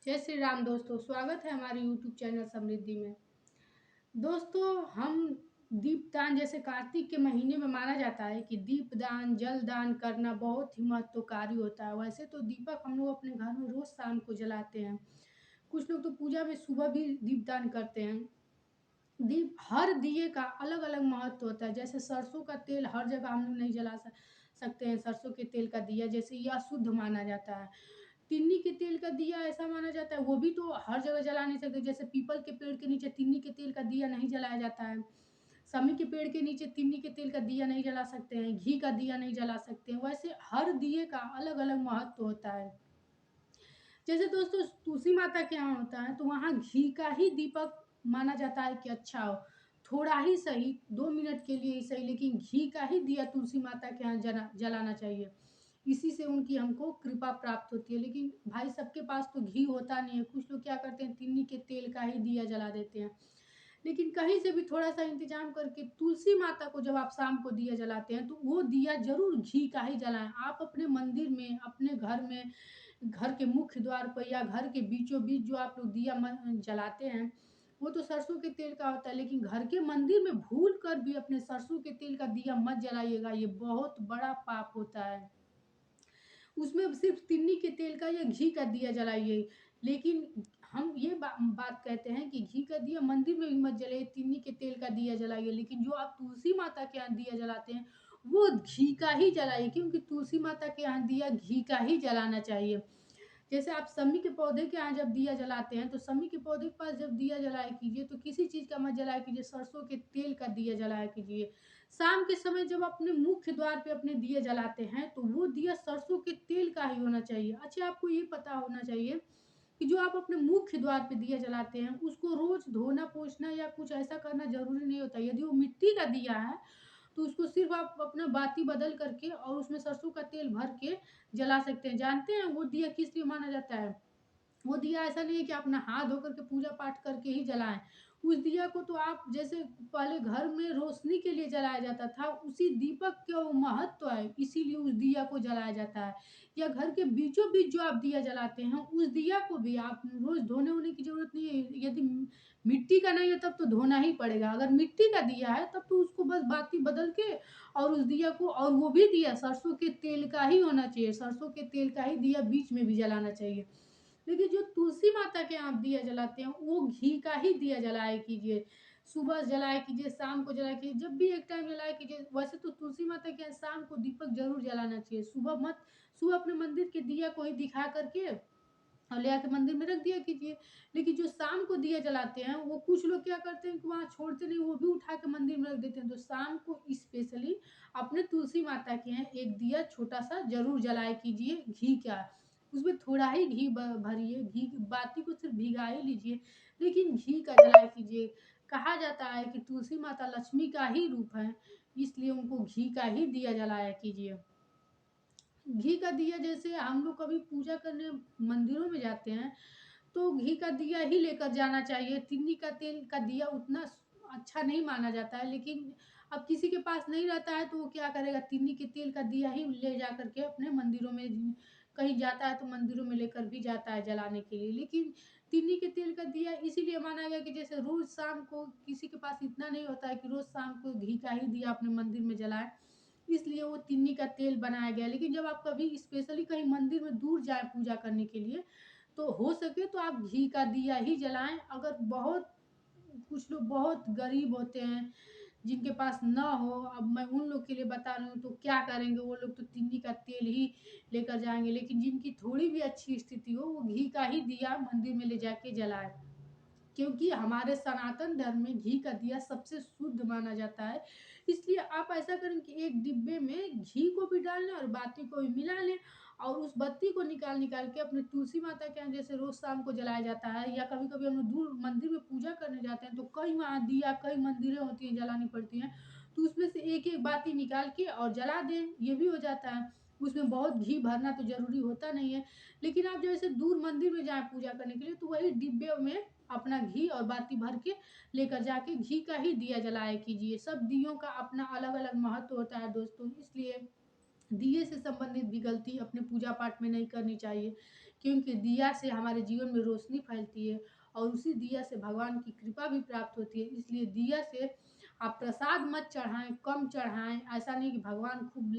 जय श्री राम दोस्तों, स्वागत है हमारे यूट्यूब चैनल समृद्धि में। दोस्तों, हम दीपदान जैसे कार्तिक के महीने में माना जाता है कि दीपदान जल दान करना बहुत ही महत्वकारी होता है। वैसे तो दीपक हम लोग अपने घर में रोज शाम को जलाते हैं। कुछ लोग तो पूजा में सुबह भी दीपदान करते हैं। दीप हर दिए का अलग अलग महत्व होता है। जैसे सरसों का तेल हर जगह हम लोग नहीं सकते हैं। सरसों के तेल का दिया जैसे यह शुद्ध माना जाता है। तिन्नी के तेल का दिया ऐसा माना जाता है, वो भी तो हर जगह जला नहीं सकते। जैसे पीपल के पेड़ के नीचे तिन्नी के तेल का दिया नहीं जलाया जाता है। समी के पेड़ के नीचे तिन्नी के तेल का दिया नहीं जला सकते हैं। घी का दिया नहीं जला सकते हैं। वैसे हर दिए का अलग अलग महत्व होता है। जैसे दोस्तों, तुलसी माता के यहाँ होता है तो वहाँ घी का ही दीपक माना जाता है कि अच्छा हो, थोड़ा ही सही, 2 मिनट के लिए ही सही, लेकिन घी का ही दिया तुलसी माता के यहाँ जलाना चाहिए। इसी से उनकी हमको कृपा प्राप्त होती है। लेकिन भाई सबके पास तो घी होता नहीं है। कुछ लोग क्या करते हैं, तिन्नी के तेल का ही दिया जला देते हैं। लेकिन कहीं से भी थोड़ा सा इंतजाम करके तुलसी माता को जब आप शाम को दिया जलाते हैं तो वो दिया जरूर घी का ही जलाएं। आप अपने मंदिर में, अपने घर में, घर के मुख्य द्वार पर या घर के बीचों बीच जो आप लोग दिया जलाते हैं, वो तो सरसों के तेल का होता है। लेकिन घर के मंदिर में भूल कर भी अपने सरसों के तेल का दिया मत जलाइएगा, ये बहुत बड़ा पाप होता है। उसमें सिर्फ तिन्नी के तेल का या घी का दिया जलाइए। लेकिन हम ये बात कहते हैं कि घी का दिया मंदिर में भी मत जलाइए, तिन्नी के तेल का दिया जलाइए। लेकिन जो आप तुलसी माता के यहाँ दिया जलाते हैं वो घी का ही जलाइए, क्योंकि तुलसी माता के यहाँ दिया घी का ही जलाना चाहिए। जैसे आप समी के पौधे के यहाँ जब दिया जलाते हैं तो समी के पौधे के पास जब दिया जलाया कीजिए तो किसी चीज़ का मत जलाया कीजिए, सरसों के तेल का दिया जलाया कीजिए। शाम के समय जब अपने मुख्य द्वार पे अपने दिए जलाते हैं तो वो दिया सरसों के तेल का ही होना चाहिए। अच्छा, आपको ये पता होना चाहिए कि जो आप अपने मुख्य द्वार पे दिया जलाते हैं उसको रोज धोना पोंछना या कुछ ऐसा करना जरूरी नहीं होता। यदि वो मिट्टी का दिया है तो उसको सिर्फ आप अपना बाती बदल करके और उसमें सरसों का तेल भर के जला सकते हैं। जानते हैं वो दिया किस लिए माना जाता है? वो दिया ऐसा नहीं है कि आप नहा धो करके पूजा पाठ करके ही जलाएं। उस दिया को तो आप जैसे पहले घर में रोशनी के लिए जलाया जाता था, उसी दीपक का वो महत्व है, इसीलिए उस दिया को जलाया जाता है। या घर के बीचों बीच जो आप दिया जलाते हैं उस दिया को भी आप रोज धोने वोने की जरूरत नहीं है। यदि मिट्टी का नहीं है तब तो धोना ही पड़ेगा। अगर मिट्टी का दिया है तब तो उसको बस बाती बदल के और उस दिया को, और वो भी दिया सरसों के तेल का ही होना चाहिए। सरसों के तेल का ही दिया बीच में भी जलाना चाहिए। लेकिन जो तुलसी माता के आप दिया जलाते हैं वो घी का ही दिया जलाया कीजिए। सुबह जलाया कीजिए, शाम को जलाया कीजिए, जब भी एक टाइम जलाया कीजिए। वैसे तो तुलसी माता के यहाँ शाम को दीपक जरूर जलाना चाहिए, सुबह मत। सुबह अपने मंदिर के दिया को ही दिखा करके और ले आके मंदिर में रख दिया कीजिए। लेकिन जो शाम को दिया जलाते हैं वो कुछ लोग क्या करते हैं कि वहाँ छोड़ते नहीं, वो भी उठा के मंदिर में रख देते हैं। तो शाम को स्पेशली अपने तुलसी माता के यहाँ एक दिया छोटा सा जरूर जलाया कीजिए घी का। उसमें थोड़ा ही घी भरिए, घी बाती को सिर्फ भिगा ही लीजिए, लेकिन घी का जलाया कीजिए। कहा जाता है कि तुलसी माता लक्ष्मी का ही रूप है, इसलिए उनको घी का ही दिया जलाया कीजिए। घी का दिया, जैसे हम लोग कभी पूजा करने मंदिरों में जाते हैं तो घी का दिया ही लेकर जाना चाहिए। तिन्नी का तेल का दिया उतना अच्छा नहीं माना जाता है। लेकिन अब किसी के पास नहीं रहता है तो वो क्या करेगा, तिन्नी के तेल का दिया ही ले जा करके अपने मंदिरों में, कहीं जाता है तो मंदिरों में लेकर भी जाता है जलाने के लिए। लेकिन तिन्नी के तेल का दिया इसीलिए माना गया कि जैसे रोज शाम को किसी के पास इतना नहीं होता है कि रोज शाम को घी का ही दिया अपने मंदिर में जलाए, इसलिए वो तिन्नी का तेल बनाया गया। लेकिन जब आप कभी स्पेशली कहीं मंदिर में दूर जाए पूजा करने के लिए तो हो सके तो आप घी का दिया ही जलाएं। अगर बहुत कुछ लोग बहुत गरीब होते हैं जिनके पास ना हो, अब मैं उन लोग के लिए बता रही हूँ तो क्या करेंगे, वो लोग तो तिन्नी का तेल ही लेकर जाएंगे। लेकिन जिनकी थोड़ी भी अच्छी स्थिति हो वो घी का ही दिया मंदिर में ले जाके जलाए, क्योंकि हमारे सनातन धर्म में घी का दिया सबसे शुद्ध माना जाता है। इसलिए आप ऐसा करें कि एक डिब्बे में घी को भी डाल लें और बाती को भी मिला लें, और उस बत्ती को निकाल निकाल के अपने तुलसी माता के यहाँ जैसे रोज शाम को जलाया जाता है, या कभी कभी हम लोग दूर मंदिर में पूजा करने जाते हैं तो कई वहाँ दिया, कई मंदिरें होती हैं जलानी पड़ती हैं, तो उसमें से एक एक बाती निकाल के और जला दें, ये भी हो जाता है। उसमें बहुत घी भरना तो जरूरी होता नहीं है। लेकिन आप जैसे दूर मंदिर में जाए पूजा करने के लिए तो वही डिब्बे में अपना घी और बाती भर के लेकर जाके घी का ही दिया जलाया कीजिए। सब दियों का अपना अलग अलग महत्व होता है दोस्तों, इसलिए दिए से संबंधित भी गलती अपने पूजा पाठ में नहीं करनी चाहिए। क्योंकि दिया से हमारे जीवन में रोशनी फैलती है और उसी दिया से भगवान की कृपा भी प्राप्त होती है। इसलिए दिया से आप प्रसाद मत चढ़ाएँ, कम चढ़ाएँ, ऐसा नहीं कि भगवान खूब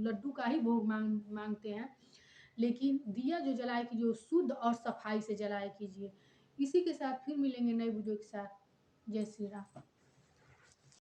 लड्डू का ही भोग माँगते हैं। लेकिन दिया जो जलाया कीजिए वो शुद्ध और सफाई से जलाया कीजिए। इसी के साथ फिर मिलेंगे नए वीडियो के साथ। जय श्री राम।